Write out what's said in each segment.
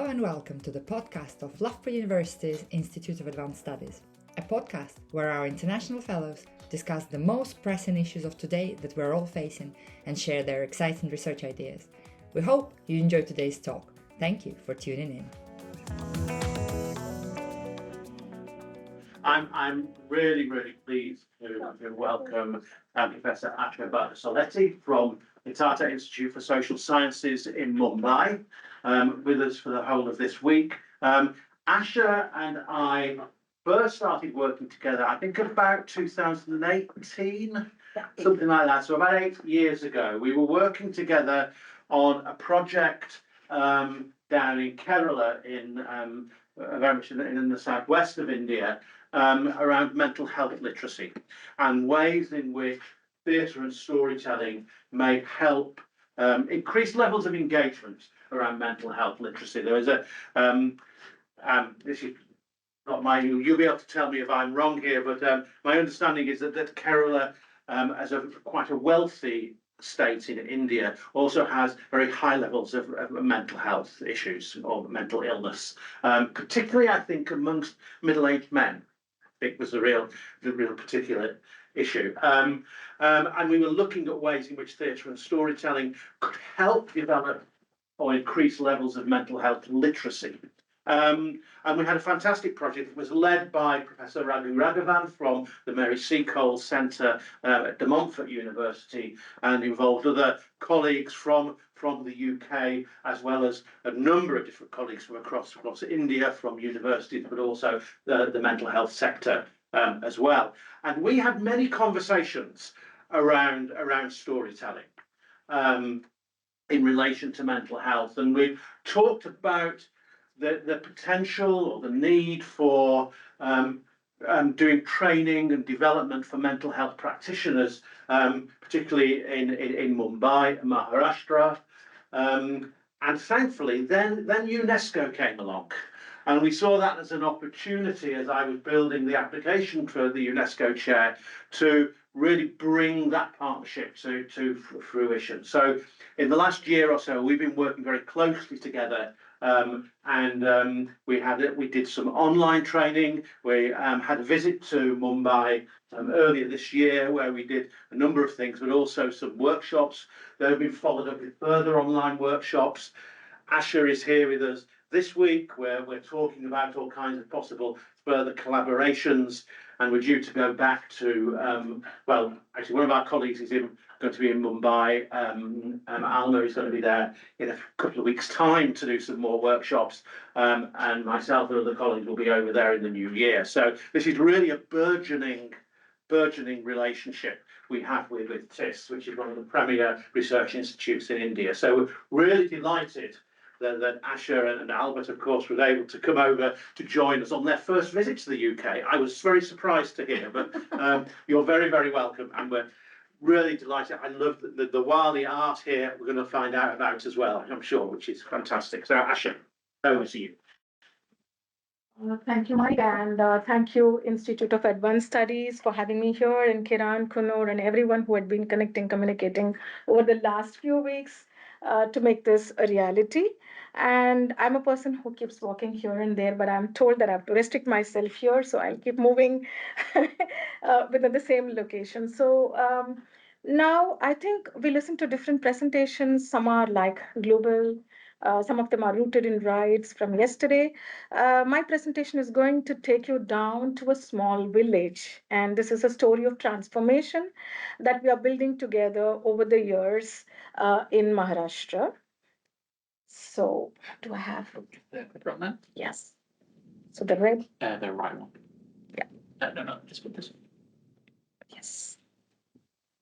and welcome to the podcast of Loughborough University's Institute of Advanced Studies, a podcast where our international fellows discuss the most pressing issues of today that we're all facing and share their exciting research ideas. We hope you enjoy today's talk. Thank you for tuning in. I'm really pleased to welcome Professor Asha Banu Soletti from the Tata Institute for Social Sciences in Mumbai with us for the whole of this week. Asha and I first started working together, I think about 2018, something like that. So about 8 years ago, we were working together on a project down in Kerala, very much in the southwest of India, around mental health literacy and ways in which theatre and storytelling may help increase levels of engagement around mental health literacy. There is this is not my, you'll be able to tell me if I'm wrong here, but my understanding is that Kerala, as quite a wealthy state in India, also has very high levels of mental health issues or mental illness, particularly I think amongst middle-aged men. I think was the real particular issue. And we were looking at ways in which theatre and storytelling could help develop or increase levels of mental health literacy. And we had a fantastic project that was led by Professor Raghu Raghavan from the Mary Seacole Centre at De Montfort University, and involved other colleagues from the UK, as well as a number of different colleagues from across India, from universities, but also the mental health sector as well. And we had many conversations around storytelling in relation to mental health, and we talked about the potential or the need for doing training and development for mental health practitioners, particularly in Mumbai, Maharashtra. And thankfully, then UNESCO came along. And we saw that as an opportunity, as I was building the application for the UNESCO chair, to really bring that partnership to fruition. So in the last year or so, we've been working very closely together. We did some online training. We had a visit to Mumbai earlier this year, where we did a number of things, but also some workshops that have been followed up with further online workshops. Asha is here with us this week, where we're talking about all kinds of possible further collaborations, and we're due to go back to, actually one of our colleagues is going to be in Mumbai. Alma is going to be there in a couple of weeks' time to do some more workshops, and myself and other colleagues will be over there in the new year. So this is really a burgeoning relationship we have with TIS, which is one of the premier research institutes in India. So we're really delighted that Asha and Albert, of course, were able to come over to join us on their first visit to the UK. I was very surprised to hear, but you're very welcome, and we're really delighted. I love the Wali art here. We're going to find out about as well, I'm sure, which is fantastic. So Asha, over to you. Thank you, Mike, and thank you, Institute of Advanced Studies, for having me here, and Kiran, Kunur, and everyone who had been communicating over the last few weeks to make this a reality. And I'm a person who keeps walking here and there, but I'm told that I have to restrict myself here, so I'll keep moving within the same location. So now I think we listen to different presentations. Some are like global, some of them are rooted in rights from yesterday. My presentation is going to take you down to a small village, and this is a story of transformation that we are building together over the years in Maharashtra. So, do I have the front man? Yes. So the red. The right one. Yeah. No. Just put this one. Yes.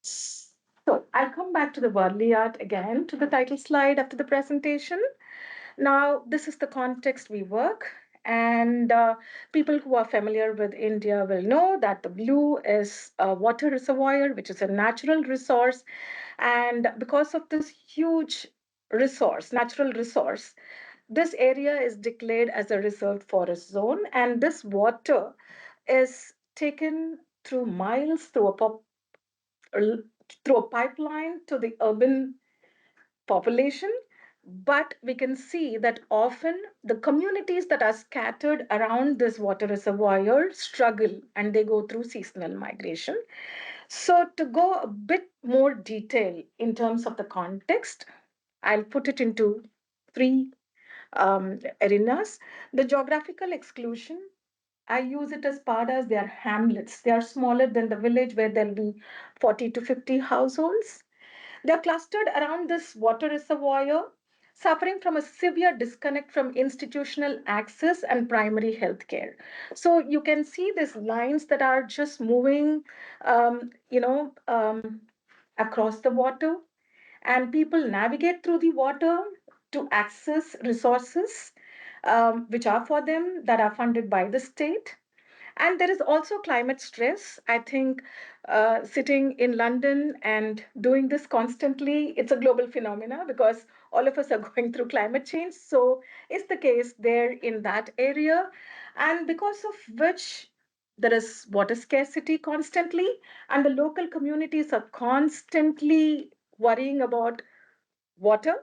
So I'll come back to the Varli art again, to the title slide after the presentation. Now, this is the context we work, and people who are familiar with India will know that the blue is a water reservoir, which is a natural resource. And because of this huge natural resource, this area is declared as a reserved forest zone, and this water is taken through miles through a pipeline to the urban population. But we can see that often the communities that are scattered around this water reservoir struggle and they go through seasonal migration. So, to go a bit more detail in terms of the context, I'll put it into three arenas. The geographical exclusion, I use it as part as they are hamlets. They are smaller than the village where there'll be 40 to 50 households. They are clustered around this water reservoir, suffering from a severe disconnect from institutional access and primary health care. So you can see these lines that are just moving, across the water, and people navigate through the water to access resources which are for them that are funded by the state. And there is also climate stress. I think sitting in London and doing this constantly, it's a global phenomena because all of us are going through climate change. So it's the case there in that area. And because of which there is water scarcity constantly, and the local communities are constantly worrying about water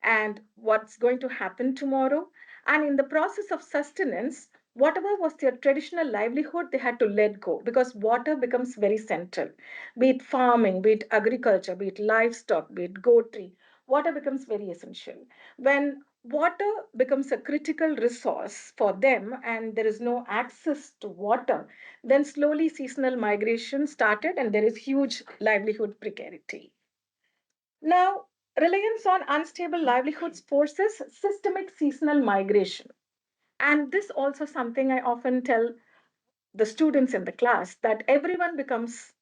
and what's going to happen tomorrow. And in the process of sustenance, whatever was their traditional livelihood, they had to let go because water becomes very central. Be it farming, be it agriculture, be it livestock, be it goatry, water becomes very essential. When water becomes a critical resource for them and there is no access to water, then slowly seasonal migration started and there is huge livelihood precarity. Now, reliance on unstable livelihoods forces systemic seasonal migration. And this also something I often tell the students in the class that everyone becomes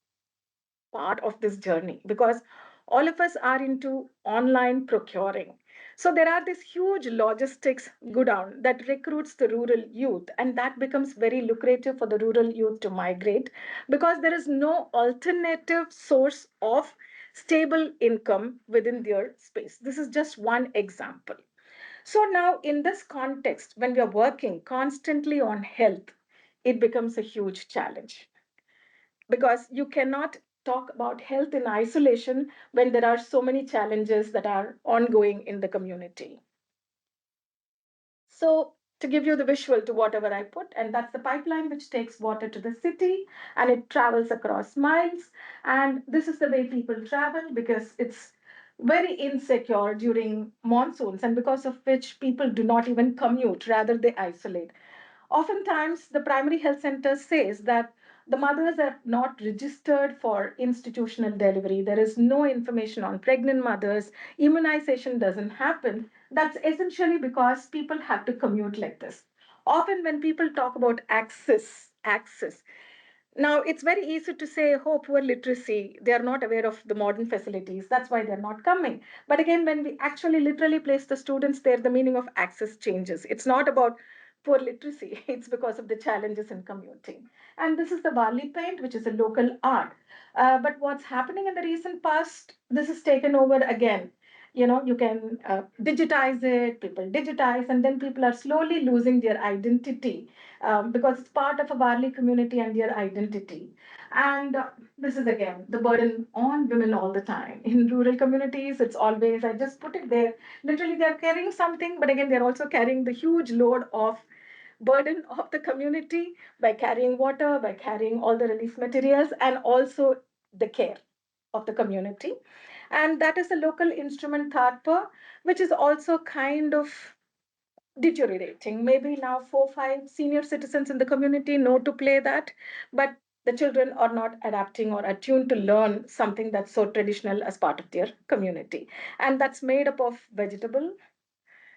part of this journey because all of us are into online procuring. So there are this huge logistics go down that recruits the rural youth, and that becomes very lucrative for the rural youth to migrate because there is no alternative source of stable income within their space. This is just one example. So now in this context, when we are working constantly on health, it becomes a huge challenge because you cannot talk about health in isolation when there are so many challenges that are ongoing in the community. So, to give you the visual to whatever I put, and that's the pipeline which takes water to the city and it travels across miles. And this is the way people travel because it's very insecure during monsoons, and because of which people do not even commute, rather, they isolate. Oftentimes, the primary health center says that the mothers are not registered for institutional delivery. There is no information on pregnant mothers. Immunization doesn't happen. That's essentially because people have to commute like this. Often, when people talk about access, now, it's very easy to say, oh, poor literacy, they are not aware of the modern facilities. That's why they're not coming. But again, when we actually literally place the students there, the meaning of access changes. It's not about poor literacy, it's because of the challenges in commuting. And this is the Varli paint, which is a local art. But what's happening in the recent past, this is taken over again. You can digitize it, people digitize, and then people are slowly losing their identity because it's part of a Varli community and their identity. And this is again the burden on women all the time. In rural communities, it's always, I just put it there, literally they're carrying something, but again, they're also carrying the huge load of burden of the community by carrying water, by carrying all the relief materials, and also the care of the community. And that is a local instrument tharpa, which is also kind of deteriorating. Maybe now 4, 5 senior citizens in the community know to play that, but the children are not adapting or attuned to learn something that's so traditional as part of their community. And that's made up of vegetable,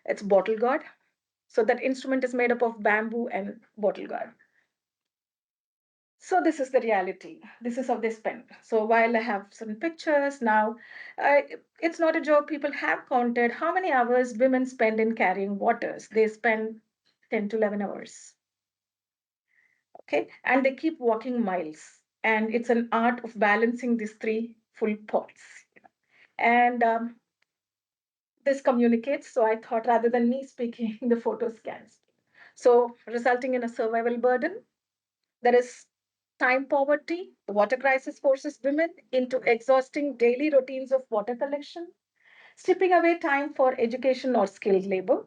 it's bottle gourd. So that instrument is made up of bamboo and bottle gourd. So this is the reality. This is how they spend. So while I have some pictures now, uh, it's not a joke. People have counted how many hours women spend in carrying waters. They spend 10 to 11 hours. Okay. And they keep walking miles. And it's an art of balancing these three full pots. And this communicates. So I thought rather than me speaking, the photo scans. So resulting in a survival burden. There is time poverty. The water crisis forces women into exhausting daily routines of water collection. stripping away time for education or skilled labor.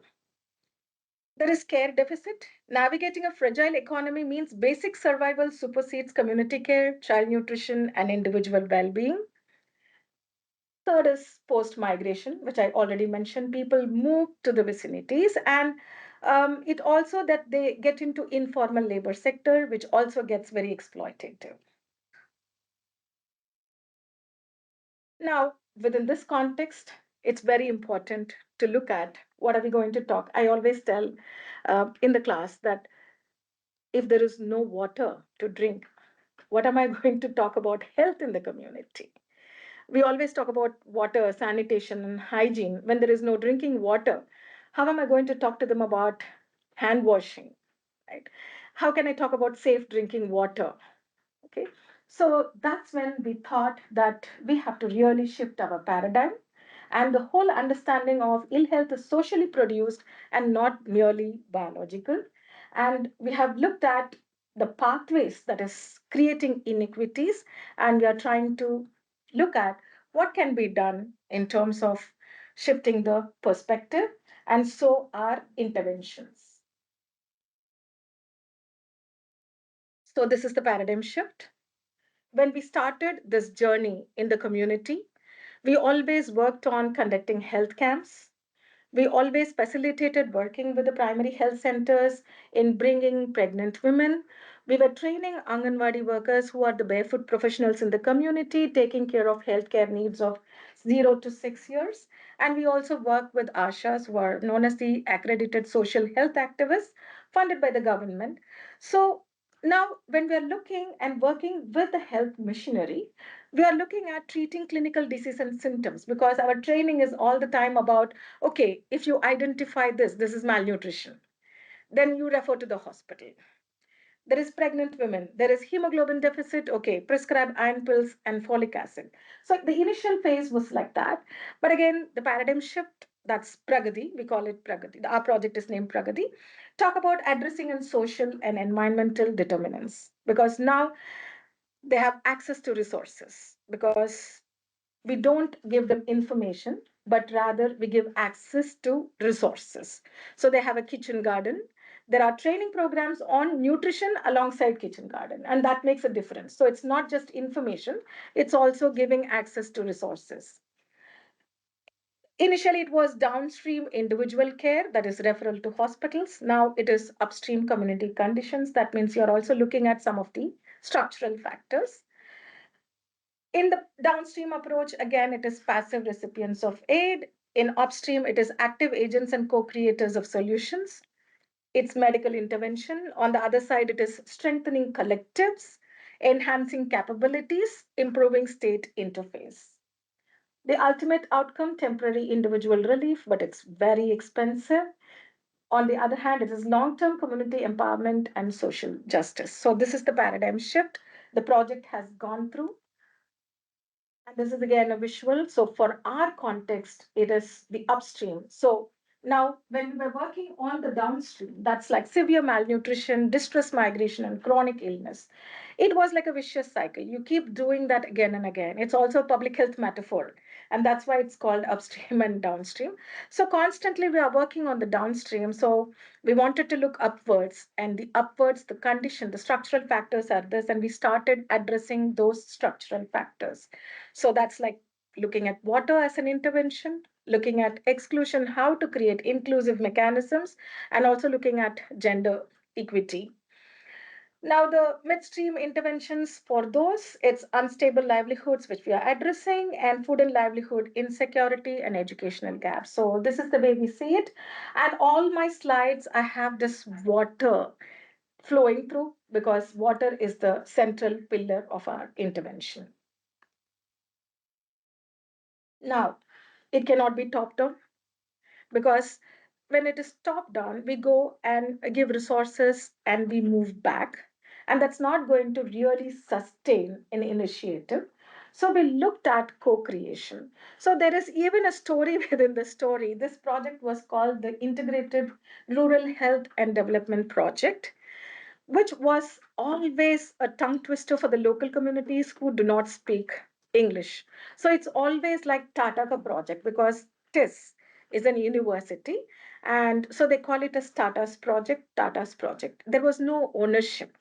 There is care deficit. Navigating a fragile economy means basic survival supersedes community care, child nutrition, and individual well being. Third is post migration, which I already mentioned. People move to the vicinities, and it also that they get into informal labor sector, which also gets very exploitative. Now, within this context, it's very important to look at what are we going to talk. I always tell in the class that if there is no water to drink, what am I going to talk about health in the community? We always talk about water, sanitation, and hygiene. When there is no drinking water, how am I going to talk to them about hand washing? Right? How can I talk about safe drinking water? Okay. So that's when we thought that we have to really shift our paradigm. And the whole understanding of ill health is socially produced and not merely biological. And we have looked at the pathways that is creating inequities, and we are trying to look at what can be done in terms of shifting the perspective, and so are interventions. So, this is the paradigm shift. When we started this journey in the community, we always worked on conducting health camps. We always facilitated working with the primary health centers in bringing pregnant women. We were training Anganwadi workers who are the barefoot professionals in the community, taking care of healthcare needs of 0 to 6 years. And we also work with Ashas, who are known as the accredited social health activists, funded by the government. So now, when we are looking and working with the health missionary, we are looking at treating clinical disease and symptoms, because our training is all the time about, okay, if you identify this is malnutrition, then you refer to the hospital. There is pregnant women, there is hemoglobin deficit, okay, prescribe iron pills and folic acid. So the initial phase was like that. But again, the paradigm shift, that's Pragati, we call it Pragati. Our project is named Pragati. Talk about addressing and social and environmental determinants, because now they have access to resources, because we don't give them information, but rather we give access to resources. So they have a kitchen garden. There are training programs on nutrition alongside kitchen garden, and that makes a difference. So it's not just information, it's also giving access to resources. Initially, it was downstream individual care, that is referral to hospitals. Now it is upstream community conditions. That means you're also looking at some of the structural factors. In the downstream approach, again, it is passive recipients of aid. In upstream, it is active agents and co-creators of solutions. It's medical intervention. On the other side, it is strengthening collectives, enhancing capabilities, improving state interface. The ultimate outcome, temporary individual relief, but it's very expensive. On the other hand, it is long-term community empowerment and social justice. So this is the paradigm shift the project has gone through. And this is again a visual. So for our context, it is the upstream. So now when we were working on the downstream, that's like severe malnutrition, distress migration, and chronic illness. It was like a vicious cycle. You keep doing that again and again. It's also a public health metaphor. And that's why it's called upstream and downstream. So constantly we are working on the downstream. So we wanted to look upwards, and the upwards, the condition, the structural factors are this, and we started addressing those structural factors. So that's like looking at water as an intervention, looking at exclusion, how to create inclusive mechanisms, and also looking at gender equity. Now, the midstream interventions for those, it's unstable livelihoods, which we are addressing, and food and livelihood insecurity and educational gaps. So this is the way we see it. And all my slides, I have this water flowing through, because water is the central pillar of our intervention. Now, it cannot be top down, because when it is top down, we go and give resources and we move back. And that's not going to really sustain an initiative. So we looked at co creation. So there is even a story within the story. This project was called the Integrated Rural Health and Development Project, which was always a tongue twister for the local communities who do not speak English. So it's always like Tata ka project, because TIS is an university. And so they call it a Tata's project. There was no ownership.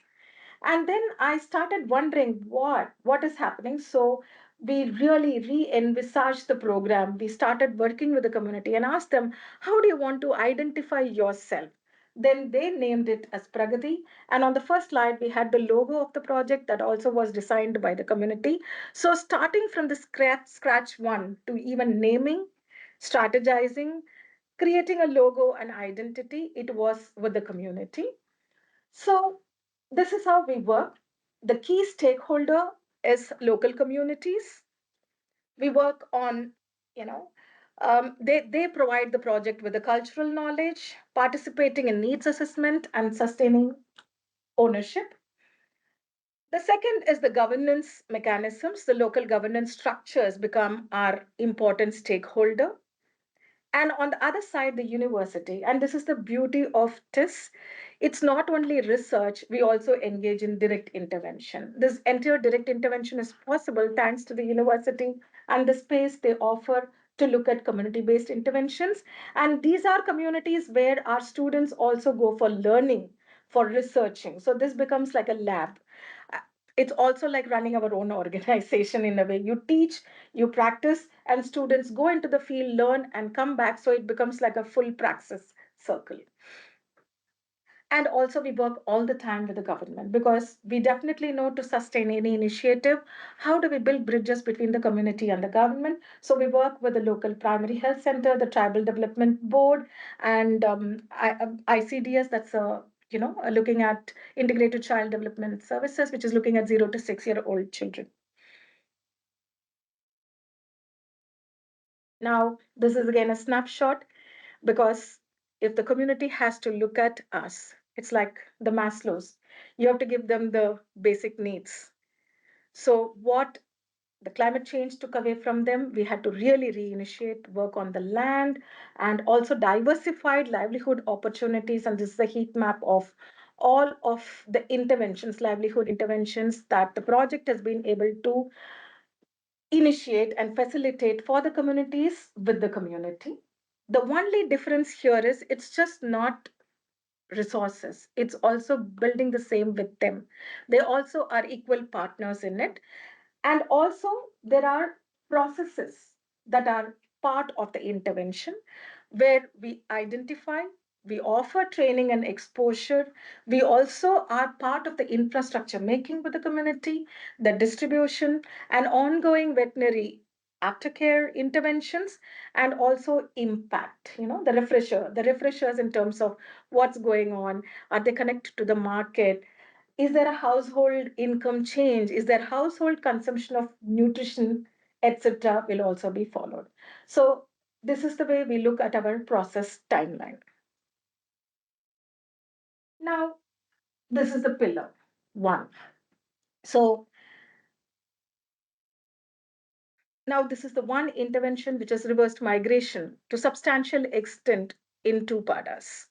And then I started wondering what is happening. So we really re-envisaged the program. We started working with the community and asked them, how do you want to identify yourself? Then they named it as Pragati. And on the first slide, we had the logo of the project that also was designed by the community. So starting from the scratch one to even naming, strategizing, creating a logo and identity, it was with the community. So this is how we work. The key stakeholder is local communities. We work on, you know, they provide the project with the cultural knowledge, participating in needs assessment, and sustaining ownership. The second is the governance mechanisms. The local governance structures become our important stakeholder. And on the other side, the university. And this is the beauty of TIS. It's not only research, we also engage in direct intervention. This entire direct intervention is possible thanks to the university and the space they offer to look at community based interventions. And these are communities where our students also go for learning, for researching. So this becomes like a lab. Uh, It's also like running our own organization in a way. You teach, you practice, and students go into the field, learn, and come back. So it becomes like a full praxis circle. And also, we work all the time with the government because we definitely know to sustain any initiative, how do we build bridges between the community and the government? So we work with the local primary health center, the tribal development board, and ICDS, that's looking at integrated child development services, which is looking at 0 to 6 year old children. Now, this is again a snapshot because if the community has to look at us, it's like the Maslow's. You have to give them the basic needs. So, what the climate change took away from them, we had to really reinitiate work on the land and also diversified livelihood opportunities. And this is a heat map of all of the interventions, livelihood interventions that the project has been able to initiate and facilitate for the communities with the community. The only difference here is it's just not resources, it's also building the same with them. They also are equal partners in it. And also, there are processes that are part of the intervention where we identify, we offer training and exposure. We also are part of the infrastructure making with the community, the distribution, and ongoing veterinary aftercare interventions, and also impact, the refreshers in terms of what's going on. Are they connected to the market? Is there a household income change? Is there household consumption of nutrition, etc., will also be followed. So this is the way we look at our process timeline. Now, this is the pillar one. So now this is the one intervention which has reversed migration to substantial extent in two padas.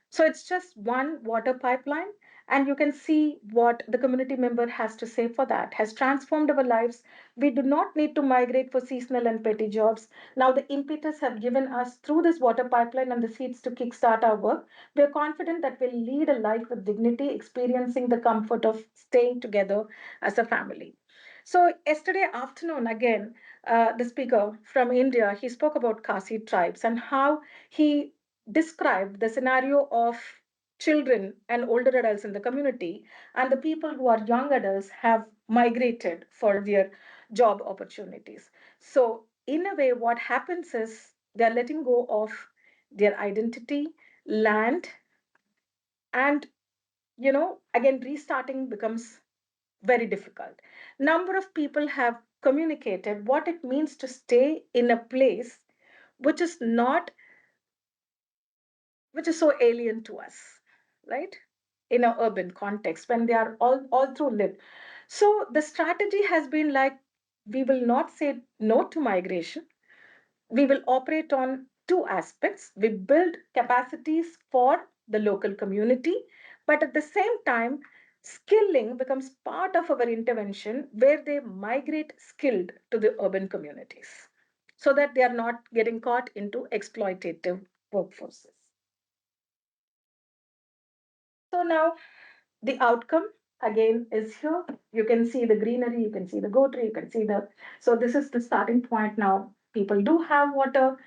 So it's just one water pipeline, and you can see what the community member has to say for that. Has transformed our lives. We do not need to migrate for seasonal and petty jobs. Now, the impetus have given us through this water pipeline and the seeds to kickstart our work. We are confident that we'll lead a life with dignity, experiencing the comfort of staying together as a family. So, yesterday afternoon, again, the speaker from India, he spoke about Khasi tribes and how he described the scenario of children and older adults in the community, and the people who are young adults have migrated for their job opportunities. So, in a way, what happens is they're letting go of their identity, land, and again, restarting becomes very difficult. Number of people have communicated what it means to stay in a place which is not which is so alien to us, right? In an urban context when they are all through lived. So the strategy has been like, we will not say no to migration. We will operate on two aspects. We build capacities for the local community, but at the same time, skilling becomes part of our intervention where they migrate skilled to the urban communities. so that they are not getting caught into exploitative workforces. So now the outcome again is here. You can see the greenery, you can see the goatry, you can see the. So this is the starting point now. People do have water.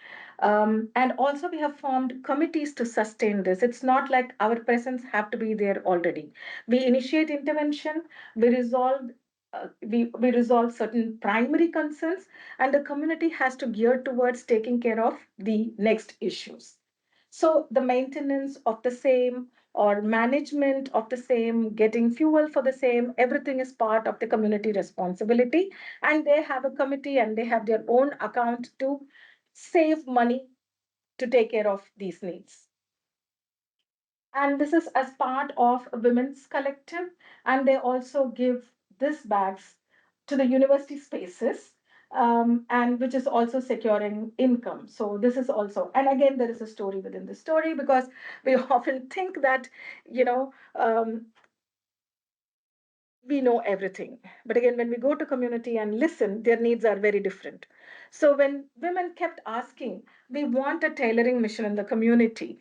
And also we have formed committees to sustain this. It's not like our presence have to be there already. We initiate intervention, we resolve certain primary concerns, and the community has to gear towards taking care of the next issues. So the maintenance of the same or management of the same, getting fuel for the same, everything is part of the community responsibility. And they have a committee and they have their own account to save money to take care of these needs. And this is as part of a women's collective. And they also give these bags to the university spaces, and which is also securing income. So this is also, and again, there is a story within the story, because we often think that, you know, we know everything. But again, when we go to community and listen, their needs are very different. So when women kept asking, we want a tailoring mission in the community,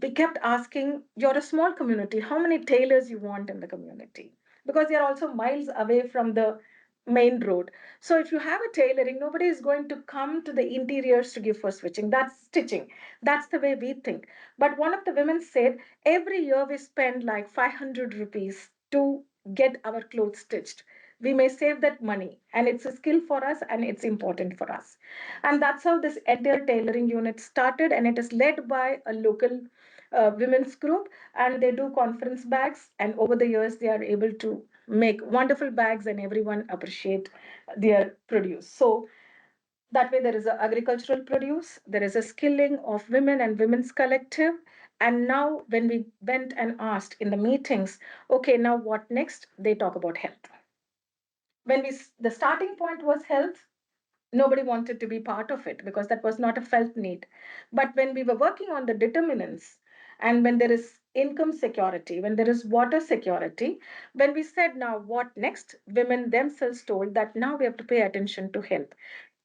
we kept asking, you're a small community, how many tailors you want in the community? Because they're also miles away from the main road. So if you have a tailoring, nobody is going to come to the interiors to give for switching. That's stitching. That's the way we think. But one of the women said, every year we spend like 500 rupees to get our clothes stitched. We may save that money, and it's a skill for us and it's important for us. And that's how this entire tailoring unit started, and it is led by a local women's group, and they do conference bags, and over the years they are able to make wonderful bags and everyone appreciate their produce. So that way there is a agricultural produce, there is a skilling of women and women's collective. And now when we went and asked in the meetings, okay, now what next, they talk about health. When the starting point was health, nobody wanted to be part of it because that was not a felt need. But when we were working on the determinants, and when there is income security, when there is water security, when we said now what next, women themselves told that now we have to pay attention to health.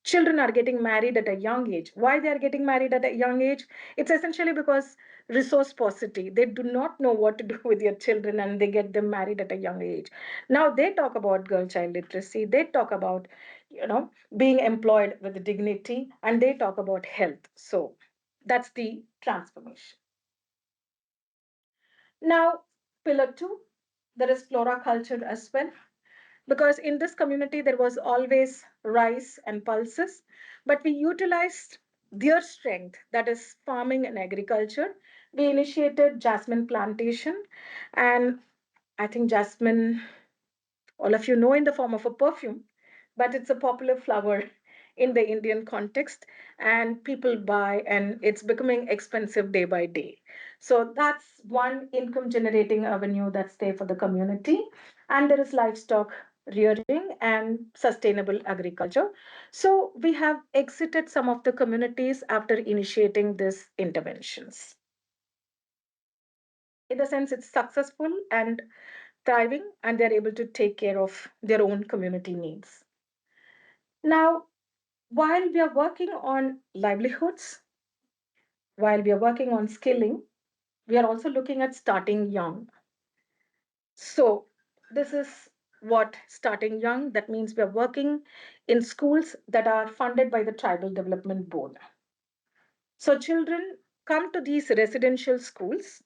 Children are getting married at a young age. Why they are getting married at a young age? It's essentially because resource paucity. They do not know what to do with their children and they get them married at a young age. Now they talk about girl child literacy. They talk about, being employed with dignity, and they talk about health. So that's the transformation. Now, pillar two, there is flora culture as well, because in this community there was always rice and pulses, but we utilized their strength, that is farming and agriculture. We initiated jasmine plantation, and I think jasmine, all of you know, in the form of a perfume, but it's a popular flower in the Indian context, and people buy, and it's becoming expensive day by day. So that's one income generating avenue that's there for the community. And there is livestock rearing and sustainable agriculture. So we have exited some of the communities after initiating these interventions. In the sense, it's successful and thriving, and they're able to take care of their own community needs. Now, while we are working on livelihoods, while we are working on skilling, we are also looking at starting young. So, this is what starting young, that means we are working in schools that are funded by the Tribal Development Board. So, children come to these residential schools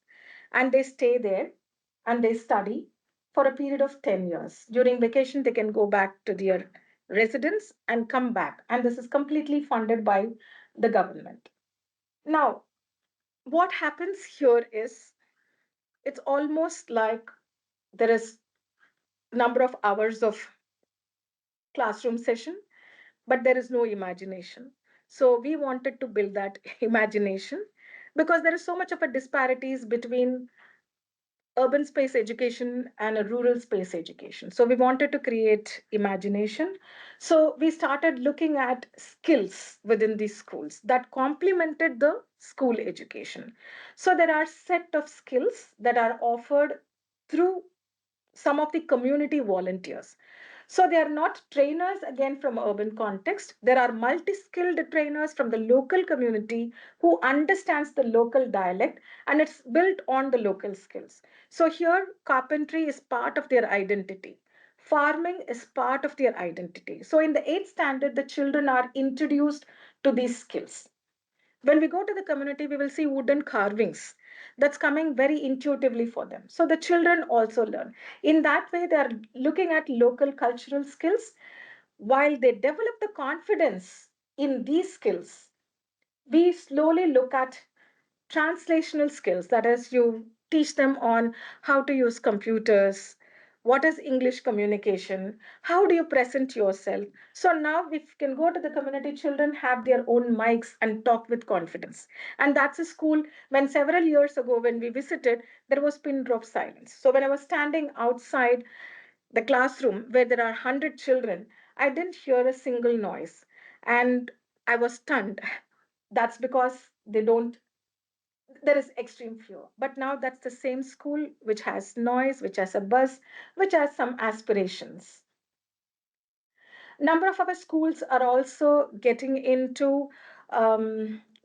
and they stay there and they study for a period of 10 years. During vacation, they can go back to their residence and come back. And this is completely funded by the government. Now, what happens here is it's almost like there is number of hours of classroom session, but there is no imagination. So we wanted to build that imagination, because there is so much of a disparities between urban space education and a rural space education. So we wanted to create imagination. So we started looking at skills within these schools that complemented the school education. So there are set of skills that are offered through some of the community volunteers. So they are not trainers again from urban context. There are multi-skilled trainers from the local community who understands the local dialect, and it's built on the local skills. So here carpentry is part of their identity. Farming is part of their identity. So in the 8th standard, the children are introduced to these skills. When we go to the community, we will see wooden carvings. That's coming very intuitively for them. So the children also learn. In that way, they are looking at local cultural skills while they develop the confidence in these skills. We slowly look at translational skills. That is, you teach them on how to use computers, what is English communication, how do you present yourself. So now we can go to the community, children have their own mics and talk with confidence. And that's a school. When several years ago when we visited, there was pin drop silence. So when I was standing outside the classroom where there are 100 children, I didn't hear a single noise, and I was stunned. That's because they don't, there is extreme fear. But now that's the same school which has noise, which has a buzz, which has some aspirations. Number of our schools are also getting into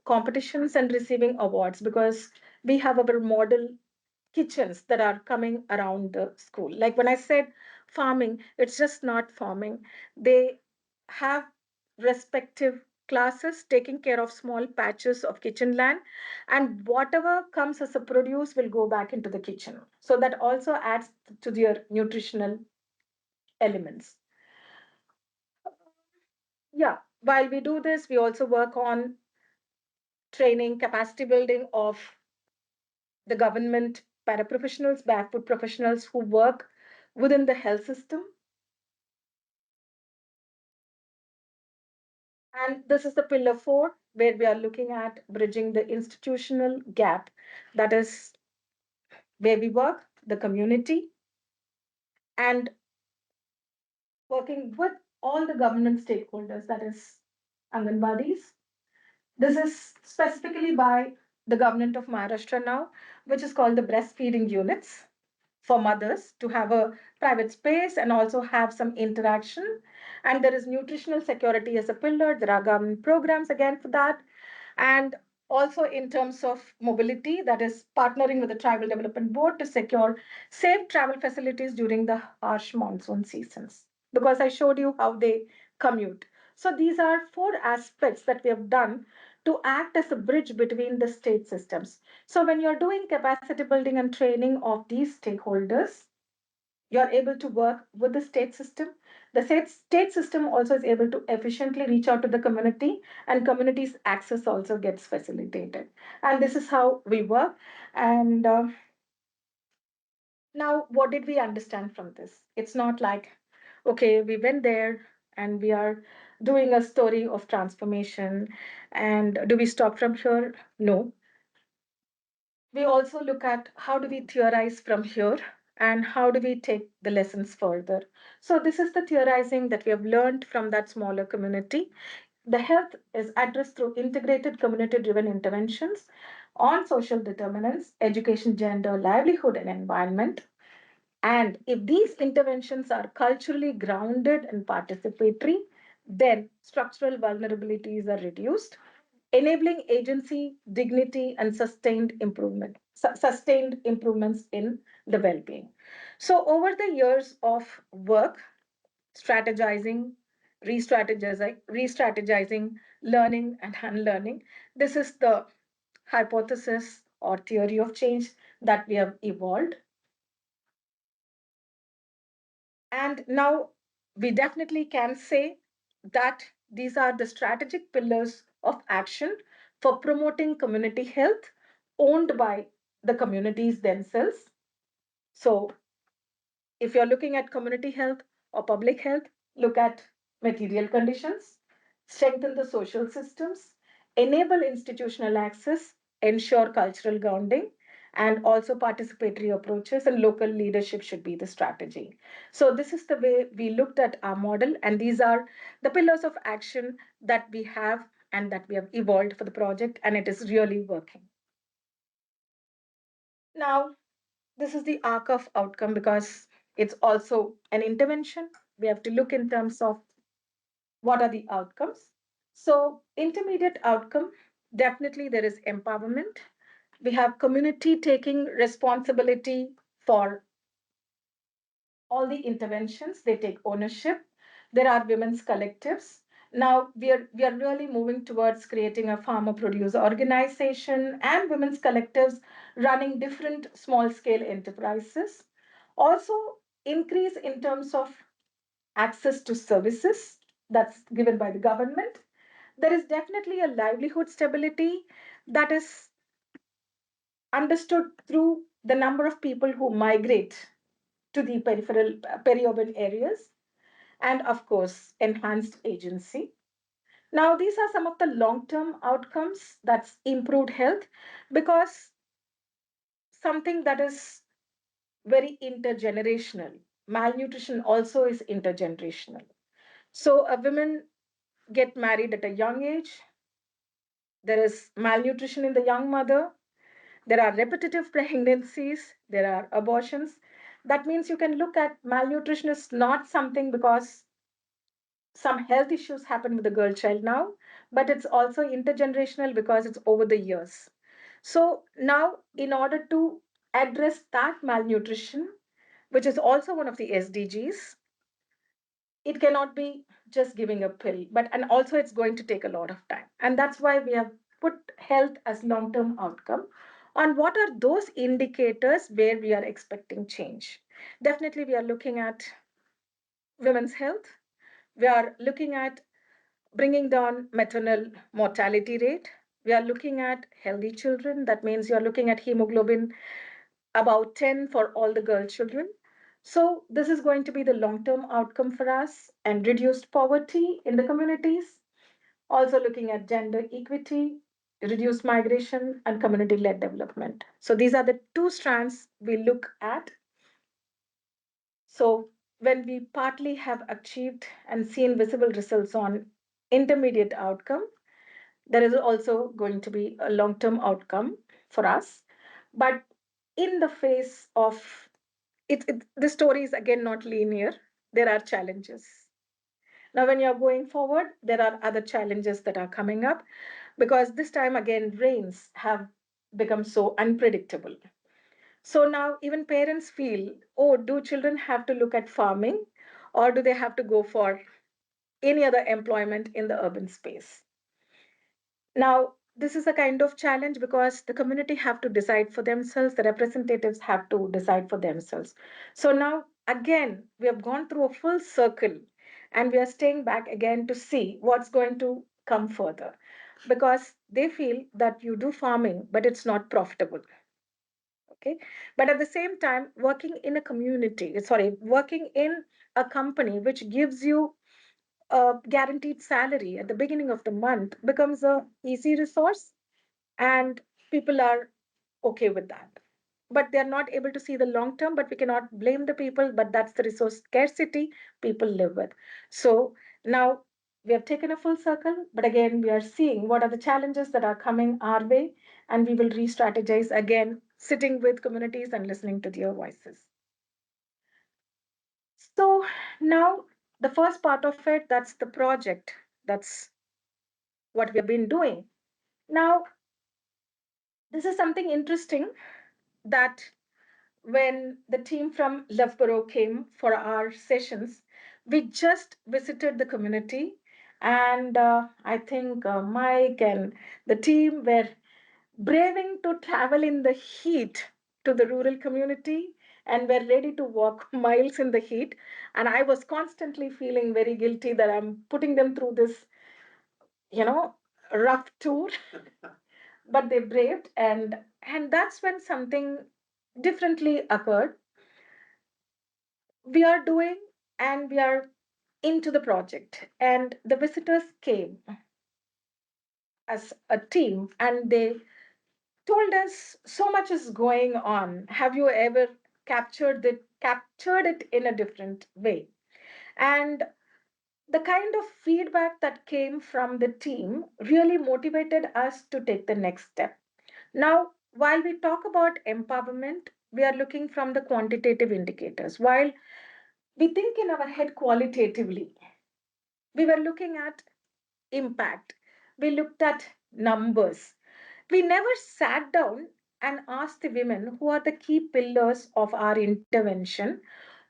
competitions and receiving awards because we have our model kitchens that are coming around the school. Like when I said farming, it's just not farming. They have respective classes taking care of small patches of kitchen land, and whatever comes as a produce will go back into the kitchen. So that also adds to their nutritional elements. Yeah, while we do this, we also work on training, capacity building of the government paraprofessionals, barefoot professionals who work within the health system. And this is the pillar 4, where we are looking at bridging the institutional gap. That is where we work, the community, and working with all the government stakeholders, that is Anganwadis. This is specifically by the government of Maharashtra now, which is called the breastfeeding units for mothers to have a private space and also have some interaction. And there is nutritional security as a pillar. There are government programs again for that. And also in terms of mobility, that is partnering with the Tribal Development Board to secure safe travel facilities during the harsh monsoon seasons. Because I showed you how they commute. So these are 4 aspects that we have done to act as a bridge between the state systems. So when you're doing capacity building and training of these stakeholders, you're able to work with the state system. The state system also is able to efficiently reach out to the community, and community's access also gets facilitated. And this is how we work. And now, what did we understand from this? It's not like, okay, we went there and we are doing a story of transformation. And do we stop from here? No. We also look at how do we theorize from here and how do we take the lessons further. So this is the theorizing that we have learned from that smaller community. The health is addressed through integrated community driven interventions on social determinants, education, gender, livelihood, and environment. And if these interventions are culturally grounded and participatory, then structural vulnerabilities are reduced, enabling agency, dignity, and sustained improvements in the well-being. So over the years of work, strategizing, re-strategizing, learning, and unlearning, this is the hypothesis or theory of change that we have evolved. And now we definitely can say that these are the strategic pillars of action for promoting community health owned by the communities themselves. So, if you're looking at community health or public health, look at material conditions, strengthen the social systems, enable institutional access, ensure cultural grounding, and also participatory approaches, and local leadership should be the strategy. So, this is the way we looked at our model, and these are the pillars of action that we have and that we have evolved for the project, and it is really working. Now, this is the arc of outcome because it's also an intervention. We have to look in terms of what are the outcomes. So, intermediate outcome, definitely there is empowerment. We have community taking responsibility for all the interventions, they take ownership. There are women's collectives. Now we are really moving towards creating a farmer producer organization and women's collectives running different small scale enterprises. Also, increase in terms of access to services that's given by the government. There is definitely a livelihood stability that is understood through the number of people who migrate to the peripheral peri-urban areas, and of course enhanced agency. Now these are some of the long term outcomes, that's improved health, because something that is very intergenerational, malnutrition also is intergenerational. So a woman get married at a young age, there is malnutrition in the young mother, there are repetitive pregnancies, there are abortions. That means you can look at malnutrition is not something because some health issues happen with the girl child now, but it's also intergenerational because it's over the years. So now, in order to address that malnutrition, which is also one of the SDGs, it cannot be just giving a pill, but and also it's going to take a lot of time. And that's why we have put health as long-term outcome. On what are those indicators where we are expecting change? Definitely, we are looking at women's health. We are looking at bringing down maternal mortality rate. We are looking at healthy children. That means you are looking at hemoglobin about 10 for all the girl children. So this is going to be the long-term outcome for us, and reduced poverty in the communities. Also looking at gender equity, reduced migration, and community-led development. So these are the two strands we look at. So when we partly have achieved and seen visible results on intermediate outcome, there is also going to be a long term outcome for us. But in the face of the story is again not linear, there are challenges. Now, when you're going forward, there are other challenges that are coming up because this time again, rains have become so unpredictable. So now even parents feel, oh, do children have to look at farming or do they have to go for any other employment in the urban space? Now, this is a kind of challenge because the community have to decide for themselves, the representatives have to decide for themselves. So now, again, we have gone through a full circle and we are staying back again to see what's going to come further because they feel that you do farming, but it's not profitable. Okay. But at the same time, working in a community, sorry, working in a company which gives you a guaranteed salary at the beginning of the month becomes a easy resource and people are okay with that, but they're not able to see the long term. But we cannot blame the people, but that's the resource scarcity people live with. So now we have taken a full circle, but again we are seeing what are the challenges that are coming our way, and we will re-strategize again, sitting with communities and listening to their voices. So now the first part of it, that's the project, that's what we have been doing. Now, this is something interesting that when the team from Loughborough came for our sessions, we just visited the community. And I think Mike and the team were braving to travel in the heat to the rural community and were ready to walk miles in the heat. And I was constantly feeling very guilty that I'm putting them through this, you know, rough tour. But they braved, and that's when something differently occurred. We are doing and we are into the project, and the visitors came as a team and they told us so much is going on, have you ever captured it in a different way? And the kind of feedback that came from the team really motivated us to take the next step. Now, while we talk about empowerment, we are looking from the quantitative indicators. While We think in our head qualitatively. We were looking at impact. We looked at numbers. We never sat down and asked the women who are the key pillars of our intervention,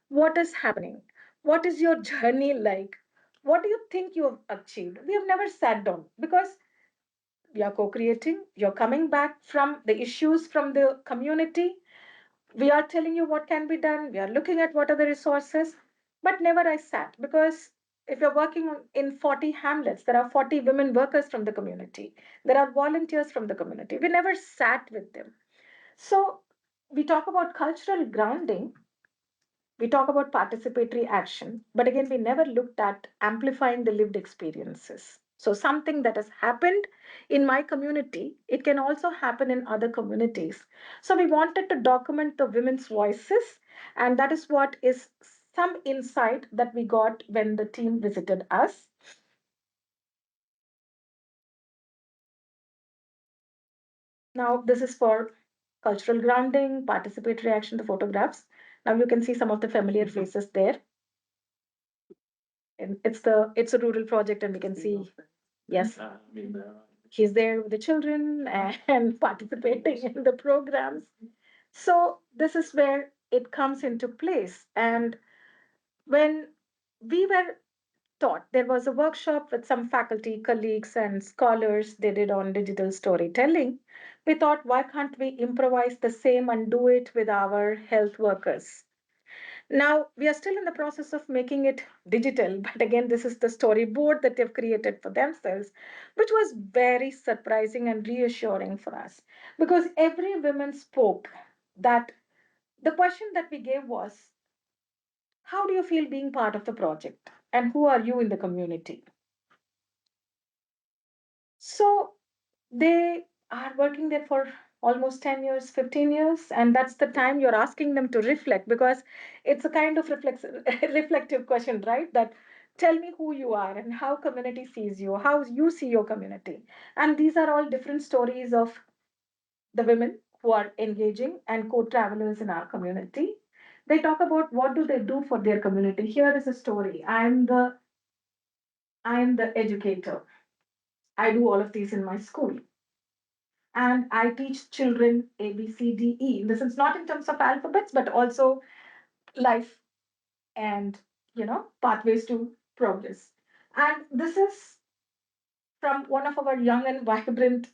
what is happening? What is your journey like? What do you think you have achieved? We have never sat down because we are co creating. You're coming back from the issues from the community. We are telling you what can be done. We are looking at what are the resources. But never I sat because if you're working in 40 hamlets, there are 40 women workers from the community. There are volunteers from the community. We never sat with them. So we talk about cultural grounding, we talk about participatory action, but again, we never looked at amplifying the lived experiences. So, something that has happened in my community, it can also happen in other communities. So, we wanted to document the women's voices, and that is what is some insight that we got when the team visited us. Now, this is for cultural grounding, participatory action, the photographs. Now, you can see some of the familiar faces there. And it's a rural project, and we can see, yes, he's there with the children and participating in the programs. So this is where it comes into place. And when we were taught, there was a workshop with some faculty, colleagues, and scholars they did on digital storytelling. We thought, why can't we improvise the same and do it with our health workers? Now, we are still in the process of making it digital, but again, this is the storyboard that they've created for themselves, which was very surprising and reassuring for us because every woman spoke that the question that we gave was, how do you feel being part of the project? And who are you in the community? So they are working there for almost 10 years, 15 years, and that's the time you're asking them to reflect because it's a kind of reflective question, right? That tell me who you are and how community sees you, how you see your community. And these are all different stories of the women who are engaging and co-travelers in our community. They talk about what do they do for their community. Here is a story. I am the educator. I do all of these in my school and I teach children A, B, C, D, E. This is not in terms of alphabets, but also life and pathways to progress. And this is from one of our young and vibrant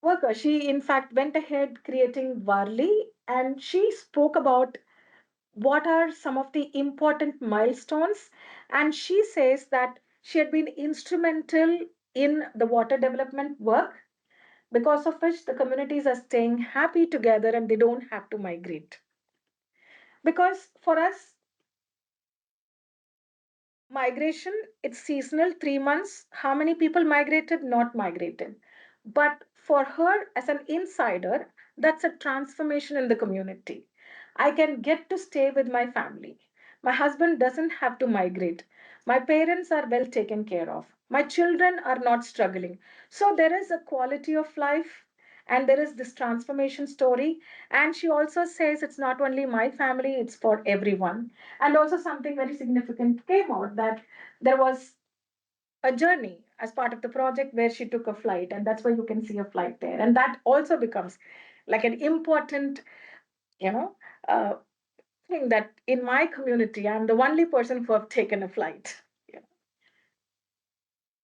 workers. She, in fact, went ahead creating Varli, and she spoke about what are some of the important milestones. And she says that she had been instrumental in the water development work because of which the communities are staying happy together and they don't have to migrate. Because for us, migration, it's seasonal, 3 months. How many people migrated? Not migrated. But for her, as an insider, that's a transformation in the community. I can get to stay with my family. My husband doesn't have to migrate. My parents are well taken care of. My children are not struggling. So there is a quality of life and there is this transformation story. And she also says it's not only my family, it's for everyone. And also, something very significant came out that there was a journey as part of the project where she took a flight, and that's why you can see a flight there. And that also becomes like an important, you know, uh, thing that in my community, I'm the only person who have taken a flight. Yeah.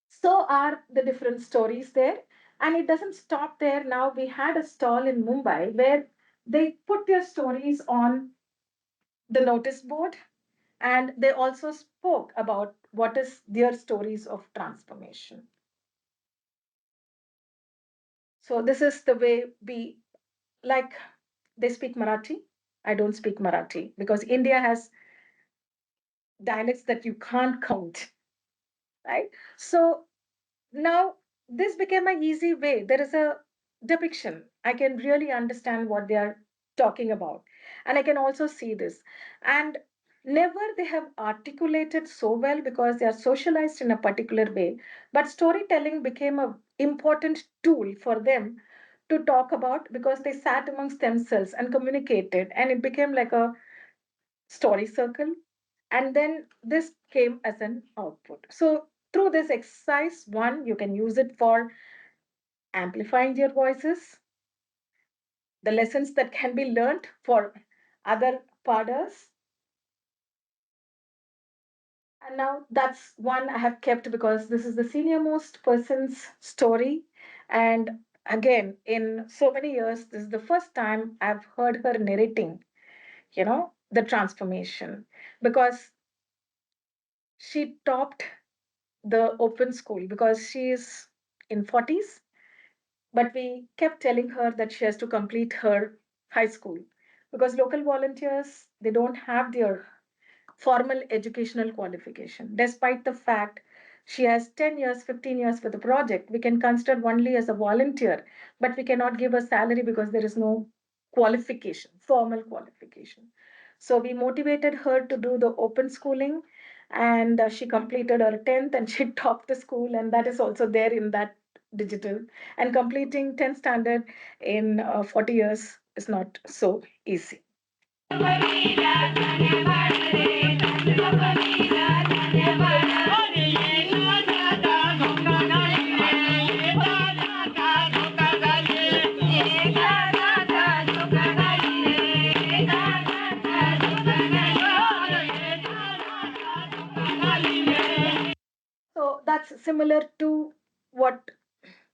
So are the different stories there. And it doesn't stop there. Now, we had a stall in Mumbai where they put their stories on the notice board and they also spoke about what is their stories of transformation. So this is the way we like they speak Marathi. I don't speak Marathi because India has dialects that you can't count, right? So now this became an easy way. There is a depiction. I can really understand what they are talking about. And I can also see this. And never they have articulated so well because they are socialized in a particular way. But storytelling became an important tool for them to talk about because they sat amongst themselves and communicated. And it became like a story circle. And then this came as an output. So through this exercise, one, you can use it for amplifying your voices, the lessons that can be learned for other paders. And now that's one I have kept because this is the senior most person's story. And again, in so many years, this is the first time I've heard her narrating, the transformation, because she topped the open school because she is in 40s, but we kept telling her that she has to complete her high school because local volunteers, they don't have their formal educational qualification. Despite the fact she has 10 years, 15 years for the project, we can consider only as a volunteer, but we cannot give a salary because there is no qualification, formal qualification. So we motivated her to do the open schooling, and she completed her 10th and she topped the school, and that is also there in that digital. And completing 10th standard in 40 years is not so easy. So that's similar to what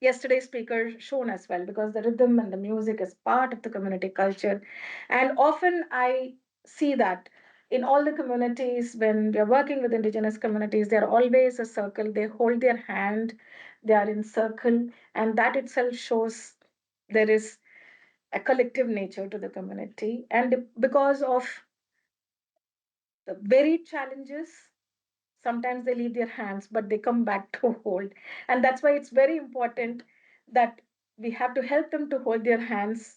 yesterday's speaker shown as well, because the rhythm and the music is part of the community culture. And often I see that in all the communities, when we are working with indigenous communities, they're always a circle. They hold their hand, they are in circle, and that itself shows there is a collective nature to the community. And because of the very challenges, sometimes they leave their hands but they come back to hold, and that's why it's very important that we have to help them to hold their hands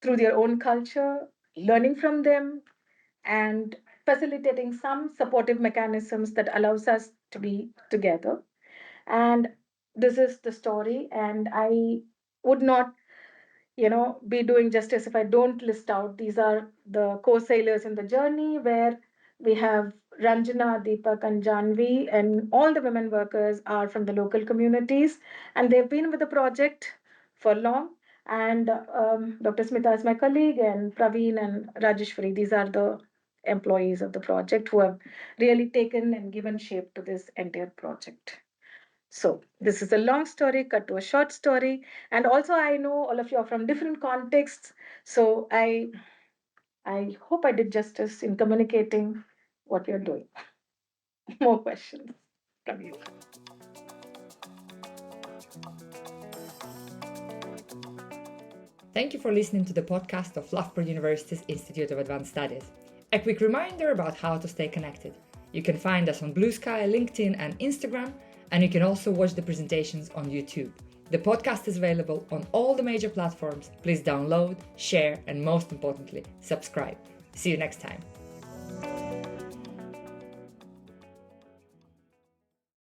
through their own culture, learning from them, and facilitating some supportive mechanisms that allows us to be together. And this is the story, and I would not be doing justice if I don't list out. These are the co-sailors in the journey, where we have Ranjana, Deepak, and Janvi, and all the women workers are from the local communities, and they've been with the project for long. And Dr. Smita is my colleague, and Praveen and Rajeshwari, these are the employees of the project who have really taken and given shape to this entire project. So this is a long story cut to a short story. And also I know all of you are from different contexts. So I hope I did justice in communicating what you're doing. More questions from you. Thank you for listening to the podcast of Loughborough University's Institute of Advanced Studies. A quick reminder about how to stay connected. You can find us on Blue Sky, LinkedIn, and Instagram, and you can also watch the presentations on YouTube. The podcast is available on all the major platforms. Please download, share, and most importantly, subscribe. See you next time.